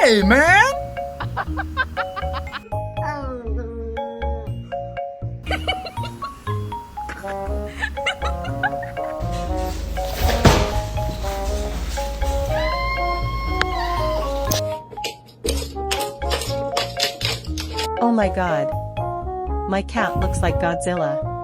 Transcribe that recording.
Hey, man! Oh my god. My cat looks like Godzilla.